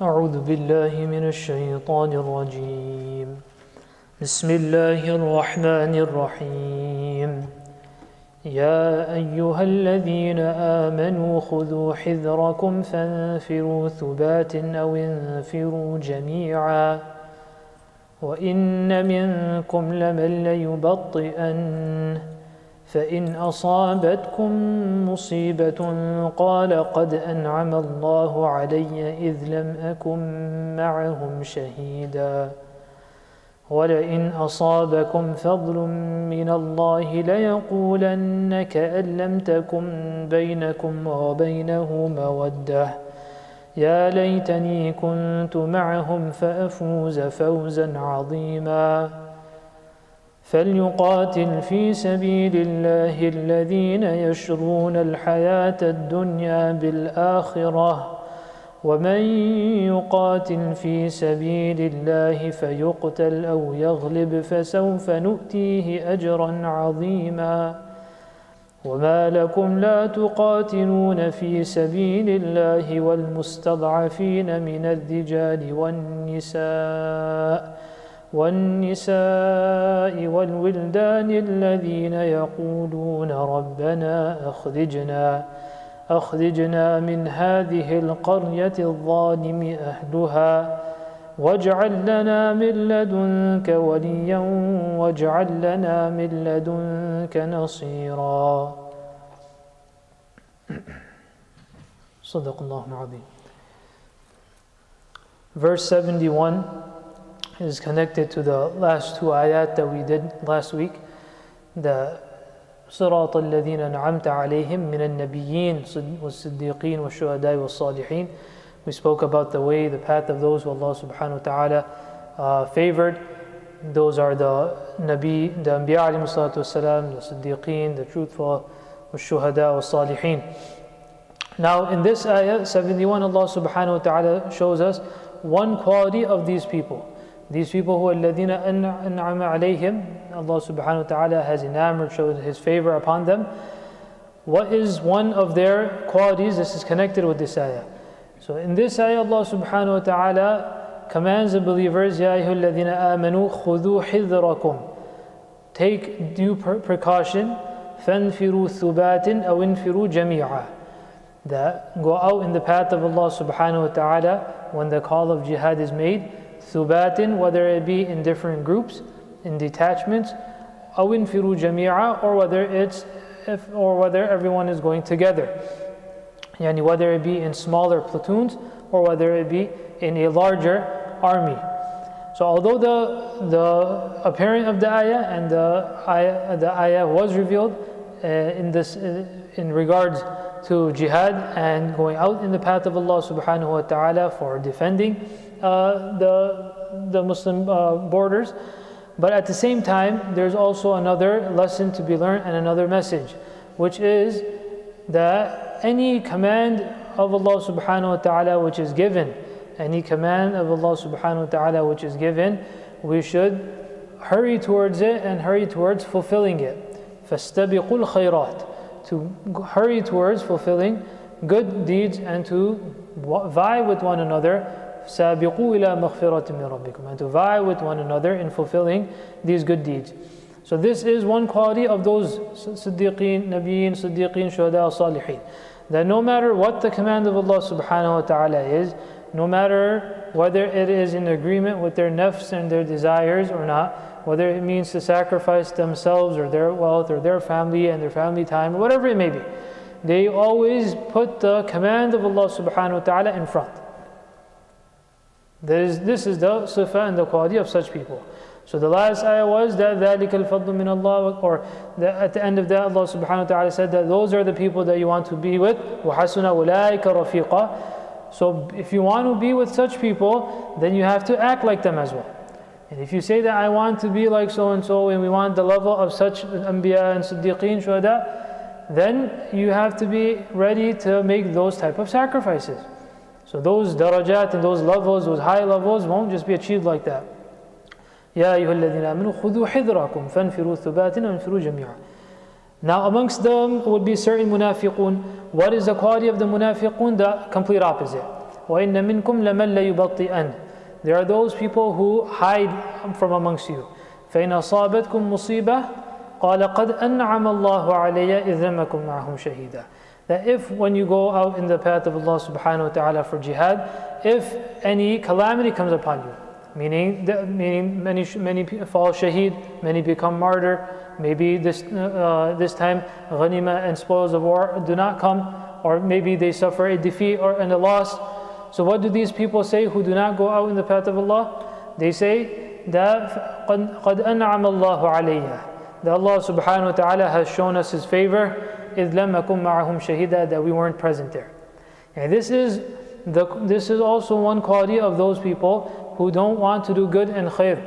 أعوذ بالله من الشيطان الرجيم بسم الله الرحمن الرحيم يا أيها الذين آمنوا خذوا حذركم فانفروا ثبات أو انفروا جميعا وإن منكم لمن ليبطئن فإن أصابتكم مصيبة قال قد أنعم الله علي إذ لم أكن معهم شهيدا ولئن أصابكم فضل من الله ليقولن كأن لم تكن بينكم وبينه مودة يا ليتني كنت معهم فأفوز فوزا عظيما فليقاتل في سبيل الله الذين يشرون الحياة الدنيا بالآخرة ومن يقاتل في سبيل الله فيقتل أو يغلب فسوف نؤتيه أجرا عظيما وما لكم لا تقاتلون في سبيل الله والمستضعفين من الرجال والنساء والولدان الذين يقولون ربنا أخرجنا من هذه القرية الظالم أهلها واجعل لنا من لدنك وليا واجعل لنا من لدنك نصيرا صدق الله العظيم. Verse 71 is connected to the last two ayat that we did last week. The صراط الذين أنعمت عليهم من النبيين والصديقين والشهداء والصالحين. We spoke about the way, the path of those who Allah subhanahu wa ta'ala favored. Those are the Nabi, the Anbiya alayhi salatu wasalam, the Siddiqeen, the truthful, والشهداء والصالحين. Now in this ayah 71, Allah subhanahu wa ta'ala shows us one quality of these people. These people who الَّذِينَ أَنْعَمَ عَلَيْهِمْ, Allah subhanahu wa ta'ala has enamored, showed His favor upon them. What is one of their qualities? This is connected with this ayah. So in this ayah, Allah subhanahu wa ta'ala commands the believers, يَا أَيُّهَا الَّذِينَ آمَنُوا خُذُوا حِذْرَكُمْ, take due precaution, فَانْفِرُوا ثُبَاتٍ أَوْ انْفِرُوا جَمِيعًا, that go out in the path of Allah subhanahu wa ta'ala when the call of jihad is made, ثُبَاتٍ, whether it be in different groups, in detachments, أَوْ انْفِرُوا جَمِيعًا, or whether everyone is going together. Yani whether it be in smaller platoons or whether it be in a larger army. So although the apparent of the ayah and the ayah was revealed in regards to jihad and going out in the path of Allah subhanahu wa ta'ala for defending the Muslim borders, but at the same time there's also another lesson to be learned and another message, which is that any command of Allah subhanahu wa ta'ala which is given, which is given, we should hurry towards it and hurry towards fulfilling it. فَاسْتَبِقُوا الْخَيْرَاتِ, to hurry towards fulfilling good deeds and to vie with one another. سَابِقُوا إِلَى مَغْفِرَةٍ مِّن رَبِّكُمْ, and to vie with one another in fulfilling these good deeds. So this is one quality of those Siddiqeen, Nabiyeen, Siddiqeen, Shuhada, Salihin, that no matter what the command of Allah subhanahu wa ta'ala is, no matter whether it is in agreement with their nafs and their desires or not, whether it means to sacrifice themselves or their wealth or their family and their family time, or whatever it may be, they always put the command of Allah subhanahu wa ta'ala in front. This is the sifa and the quality of such people. So the last ayah was that ذَلِكَ الْفَضْلُ مِنَ اللَّهِ, or at the end of that Allah subhanahu wa ta'ala said that those are the people that you want to be with. وَحَسُنَ أُولَٰئِكَ رَفِيقًا. So if you want to be with such people, then you have to act like them as well. And if you say that I want to be like so and so, and we want the level of such Anbiya and Siddiqeen, Shuhada, then you have to be ready to make those type of sacrifices. So those darajat and those levels, those high levels won't just be achieved like that. يَا أَيُّهَا الَّذِينَ آمَنُوا خُذُوا حِذْرَكُمْ فَانْفِرُوا ثُبَاتٍ وَانْفِرُوا جَمِيعًا. Now amongst them would be certain munafiqun. What is the quality of the munafiqun? The complete opposite. وَإِنَّ مِنْكُمْ لَمَنْ لَيُبَطِّئَنْ There are those people who hide from amongst you. فَإِنْ أَصَابَتْكُمْ مُصِيبَةٌ قَالَ قَدْ أَنْعَمَ اللَّهُ عَلَيَّ إِذْ لَمْ أَكُنْ مَعَهُمْ شَهِيدًا That if when you go out in the path of Allah subhanahu wa ta'ala for jihad, if any calamity comes upon you, meaning many fall shaheed, many become martyr, maybe this time ghanima and spoils of war do not come, or maybe they suffer a defeat and a loss. So what do these people say who do not go out in the path of Allah? They say that قَدْ أَنْعَمَ اللَّهُ عَلَيَّ that Allah subhanahu wa ta'ala has shown us His favor إِذْ لَمْ أَكُنْ مَعَهُمْ شَهِيدًا that we weren't present there. And this is also one quality of those people who don't want to do good and khair,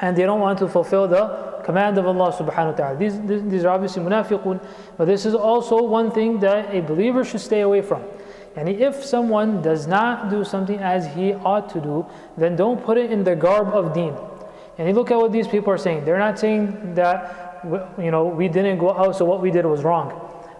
and they don't want to fulfill the command of Allah subhanahu wa ta'ala. These are obviously munafiqun, but this is also one thing that a believer should stay away from. And if someone does not do something as he ought to do, then don't put it in the garb of deen. And you look at what these people are saying. They're not saying that we didn't go out, so what we did was wrong.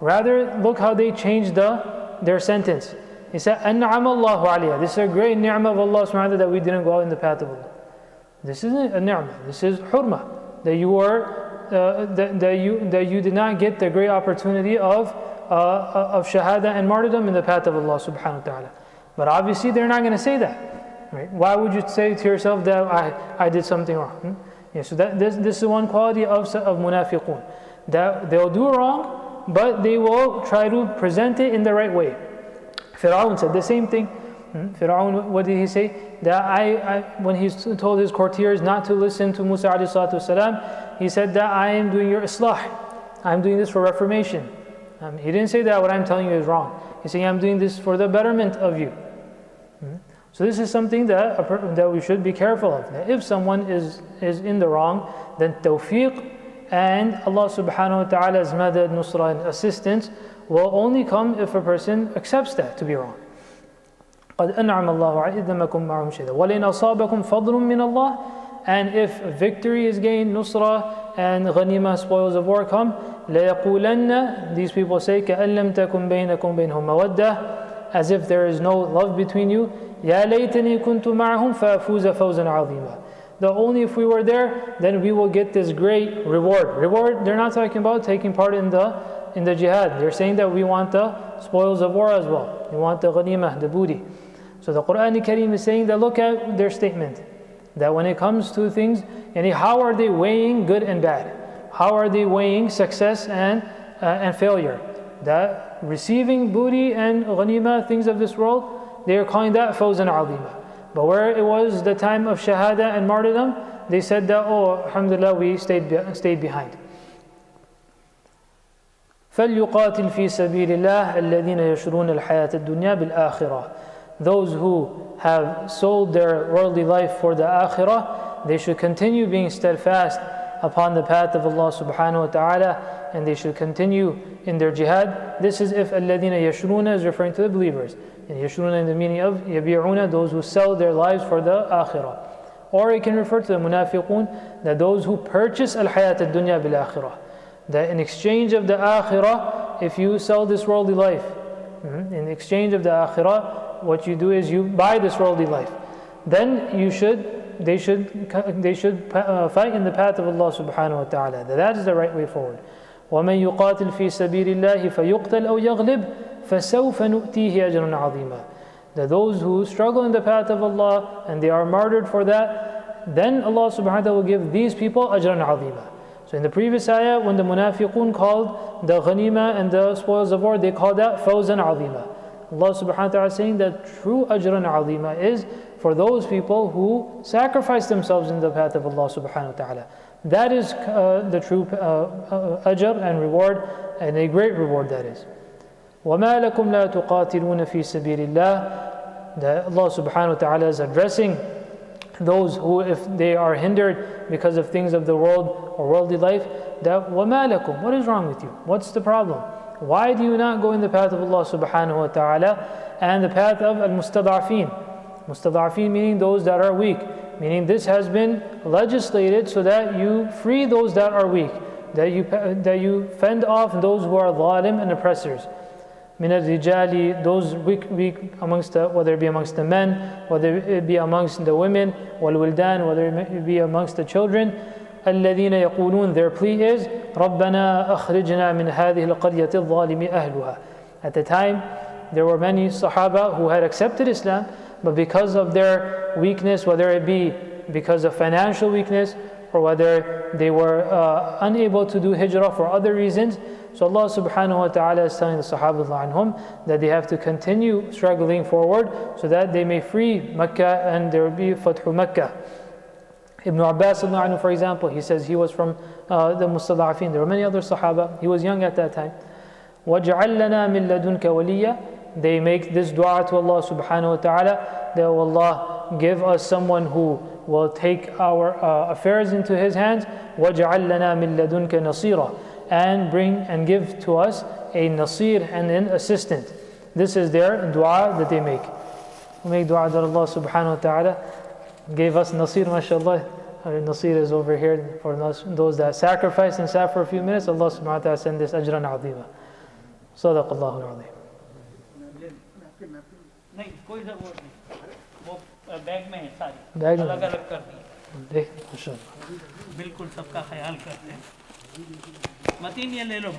Rather, look how they changed their sentence. He said, أَنْعَمَ اللَّهُ عَلَيْهَا This is a great ni'mah of Allah subhanahu wa ta'ala that we didn't go out in the path of Allah. This isn't a ni'mah. This is hurmah. That you did not get the great opportunity of shahada and martyrdom in the path of Allah subhanahu wa ta'ala. But obviously they're not going to say that. Right? Why would you say to yourself that I did something wrong? Yeah, so this is one quality of munafiqun. That they'll do wrong, but they will try to present it in the right way. Fir'aun said the same thing. Fir'aun, what did he say? That when he told his courtiers not to listen to Musa alayhi salatu wasalam, he said that I am doing your islah. I'm doing this for reformation. He didn't say that what I'm telling you is wrong. He's saying I'm doing this for the betterment of you. So this is something that we should be careful of. That if someone is in the wrong, then tawfiq and Allah subhanahu wa ta'ala's madad, nusra and assistance will only come if a person accepts that to be wrong. قَدْ أَنْعَمَ اللَّهُ عَلَيْهِ إِذْ لَمْ أَكُنْ مَعَهُمْ شَهِيدًا وَلَئِنْ أَصَابَكُمْ فَضْلٌ مِّنَ اللَّهِ And if victory is gained, nusra and ghanima, spoils of war come, لَيَقُولَنَّ These people say كَأَن لَمْ تَكُنْ بَيْنَكُمْ بَيْنَهُمْ مَوَدَّةٌ As if there is no love between you. يَا لَيْتَنِي كُنْتُ مَعَهُمْ فَأَفُوزَ فَوْزًا عَظِيمًا That only if we were there, then we will get this great reward. Reward, they're not talking about taking part in the jihad. They're saying that we want the spoils of war as well. We want the ghanimah, the booty. So the Quran Kareem is saying that look at their statement. That when it comes to things, how are they weighing good and bad? How are they weighing success and failure? That receiving booty and ghanimah, things of this world, they are calling that fawzan azima. But where it was the time of shahada and martyrdom, they said that, alhamdulillah, we stayed behind. فَلْيُقَاتِلْ فِي سَبِيلِ اللَّهِ الَّذِينَ يَشْرُونَ الْحَيَاةَ الدُّنْيَا بِالْآخِرَةِ Those who have sold their worldly life for the akhirah, they should continue being steadfast upon the path of Allah subhanahu wa ta'ala, and they should continue in their jihad. This is if الَّذِينَ يَشْرُونَ is referring to the believers. And yashruna in the meaning of yabi'una, those who sell their lives for the akhirah. Or it can refer to the munafiqun, that those who purchase al-hayat al-dunya bil-akhirah. That in exchange of the akhirah, if you sell this worldly life, in exchange of the akhirah, what you do is you buy this worldly life. Then they should fight in the path of Allah subhanahu wa ta'ala. That is the right way forward. وَمَنْ يُقَاتِلْ فِي سَبِيلِ اللَّهِ فَيُقْتَلْ أَوْ يَغْلِبْ فَسَوْفَ نُؤْتِيهِ أَجْرًا عَظِيمًا That those who struggle in the path of Allah and they are martyred for that, then Allah subhanahu wa ta'ala will give these people ajran azima. So in the previous ayah, when the munafiqun called the ghanima and the spoils of war, they called that fawzan azima. Allah subhanahu wa ta'ala is saying that true ajran azima is for those people who sacrifice themselves in the path of Allah subhanahu wa ta'ala. That is the true ajr and reward, and a great reward that is. وَمَا لَكُمْ لَا تُقَاتِلُونَ فِي سَبِيلِ اللَّهِ That Allah subhanahu wa ta'ala is addressing those who, if they are hindered because of things of the world or worldly life, that وَمَا لَكُمْ What is wrong with you? What's the problem? Why do you not go in the path of Allah subhanahu wa ta'ala and the path of al-mustada'afin? Mustada'afin meaning those that are weak. Meaning this has been legislated so that you free those that are weak, that you fend off those who are zalim and oppressors. min al-rijali, those weak amongst whether it be amongst the men, whether it be amongst the women, wal-wildan, whether it be amongst the children. الذين يقولون, their plea is ربنا أخرجنا من هذه القرية الظالم أهلها. At the time, there were many Sahaba who had accepted Islam, but because of their weakness, whether it be because of financial weakness or whether they were unable to do hijrah for other reasons, so Allah subhanahu wa ta'ala is telling the Sahaba anhum that they have to continue struggling forward so that they may free Mecca and there will be Fathu Mecca. Ibn Abbas, for example, he says he was from the Mustada'afin. There were many other Sahaba. He was young at that time. وَاجْعَلْ لَنَا مِن لَدُنْكَ وَلِيًّا. They make this dua to Allah subhanahu wa ta'ala that Allah give us someone who will take our affairs into His hands. وَاجْعَلْ لَنَا مِن لَدُنْكَ نَصِيرًا. And bring and give to us a nasir and an assistant. This is their dua that they make. We make dua that Allah subhanahu wa ta'ala gave us nasir, mashallah. Our nasir is over here for those that sacrifice and sat for a few minutes. Allah subhanahu wa ta'ala send this ajran azima. Sadaq Allahu al-azim. नहीं कोई जरूरत नहीं वो bag में है सारी bag में अलग अलग कर दी देख माशाल्लाह बिल्कुल सबका ख्याल करते हैं मतीन ये ले लो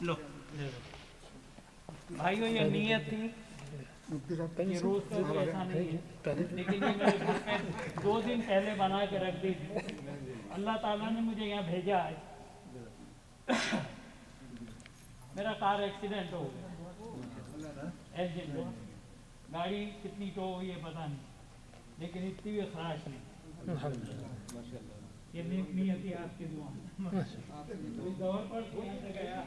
लो भाइयों ये नियत थी ये रोज का कोई ऐसा नहीं है लेकिन ये मेरे घर पे 2 दिन पहले बना के रख दी थी अल्लाह ताला ने मुझे यहाँ भेजा है मेरा कार एक्सीडेंट हो गया एक्सीडेंट हुआ गाड़ी कितनी टो हुई है पता नहीं लेकिन इतनी भी खराश नहीं ये नियत थी आपकी दुआ गवर्नमेंट गया